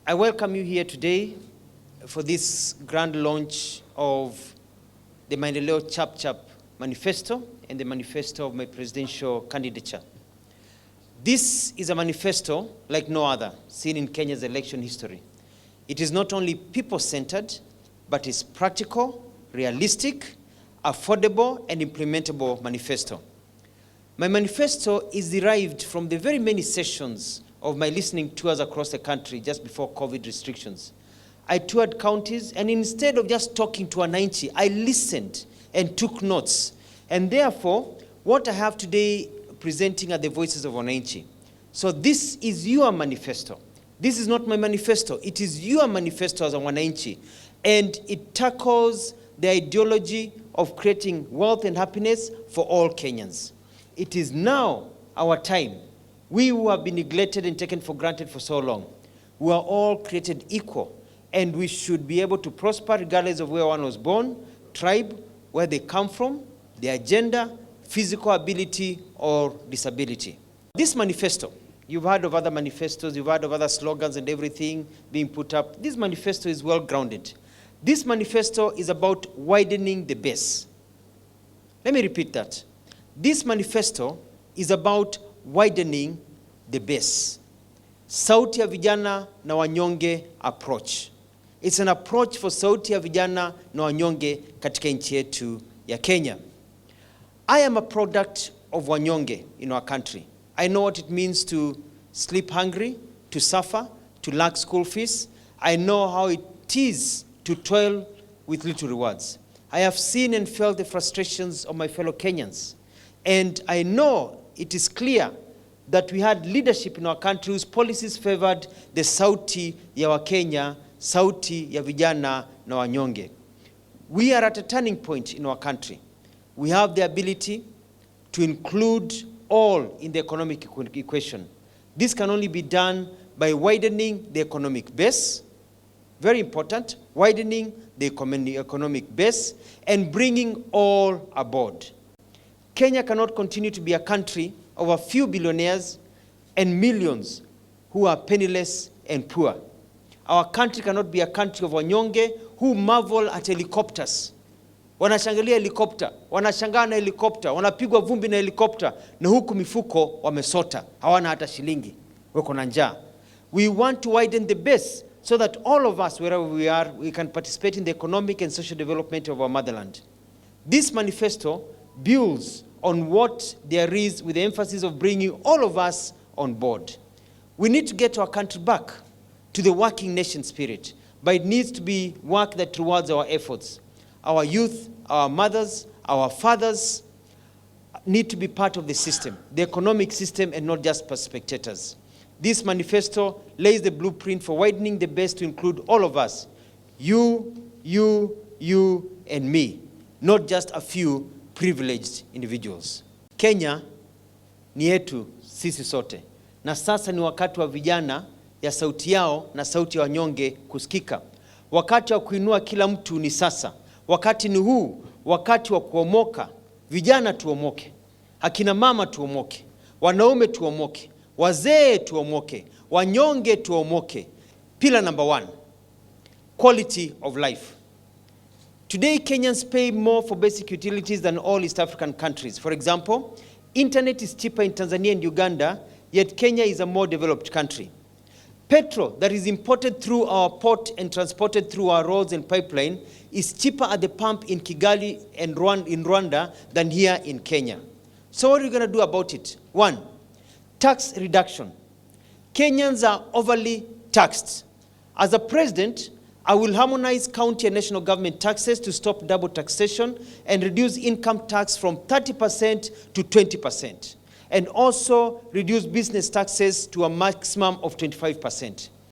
I welcome you here today for this grand launch of the Maendeleo Chap Chap Manifesto and the manifesto of my presidential candidature. This is a manifesto like no other seen in Kenya's election history. It is not only people-centered, but is practical, realistic, affordable, and implementable manifesto. My manifesto is derived from the very many sessions of my listening tours across the country just before COVID restrictions. I toured counties, and instead of just talking to wananchi, I listened and took notes. And therefore, what I have today presenting are the voices of wananchi. So this is your manifesto. This is not my manifesto. It is your manifesto as a wananchi. And it tackles the ideology of creating wealth and happiness for all Kenyans. It is now our time. We who have been neglected and taken for granted for so long, we are all created equal, and we should be able to prosper regardless of where one was born, tribe, where they come from, their gender, physical ability, or disability. This manifesto, you've heard of other manifestos, you've heard of other slogans and everything being put up. This manifesto is well grounded. This manifesto is about widening the base. Let me repeat that. This manifesto is about widening the base. Sauti ya Vijana na Wanyonge approach. It's an approach for sauti ya vijana na wanyonge katika nchi yetu ya Kenya. I am a product of wanyonge in our country. I know what it means to sleep hungry, to suffer, to lack school fees. I know how it is to toil with little rewards. I have seen and felt the frustrations of my fellow Kenyans. And I know it is clear that we had leadership in our country whose policies favored the sauti ya Wakenya, sauti ya vijana na wanyonge. We are at a turning point in our country. We have the ability to include all in the economic equation. This can only be done by widening the economic base, very important, widening the economic base and bringing all aboard. Kenya cannot continue to be a country of a few billionaires and millions who are penniless and poor. Our country cannot be a country of wanyonge who marvel at helicopters. Wanashangilia helicopter, wanashangaa na helicopter, wanapigwa vumbi na helicopter, na huku mifuko wamesota, hawana hata shilingi, wako na njaa. We want to widen the base so that all of us, wherever we are, we can participate in the economic and social development of our motherland. This manifesto builds on what there is with the emphasis of bringing all of us on board. We need to get our country back to the working nation spirit, but it needs to be work that rewards our efforts. Our youth, our mothers, our fathers need to be part of the system, the economic system, and not just spectators. This manifesto lays the blueprint for widening the base to include all of us, you, and me, not just a few privileged individuals. Kenya ni yetu sisi sote. Na sasa ni wakati wa vijana ya sauti yao na sauti ya wanyonge kusikika. Wakati wa kuinua kila mtu ni sasa. Wakati ni huu, wakati wa kuomoka. Vijana tuomoke. Akina mama tuomoke. Wanaume tuomoke. Wazee tuomoke. Wanyonge tuomoke. Pillar number 1, quality of life. Today, Kenyans pay more for basic utilities than all East African countries. For example, internet is cheaper in Tanzania and Uganda, yet Kenya is a more developed country. Petrol that is imported through our port and transported through our roads and pipeline is cheaper at the pump in Kigali and in Rwanda than here in Kenya. So what are we going to do about it? 1, tax reduction. Kenyans are overly taxed. As a president, I will harmonize county and national government taxes to stop double taxation and reduce income tax from 30% to 20%, and also reduce business taxes to a maximum of 25%.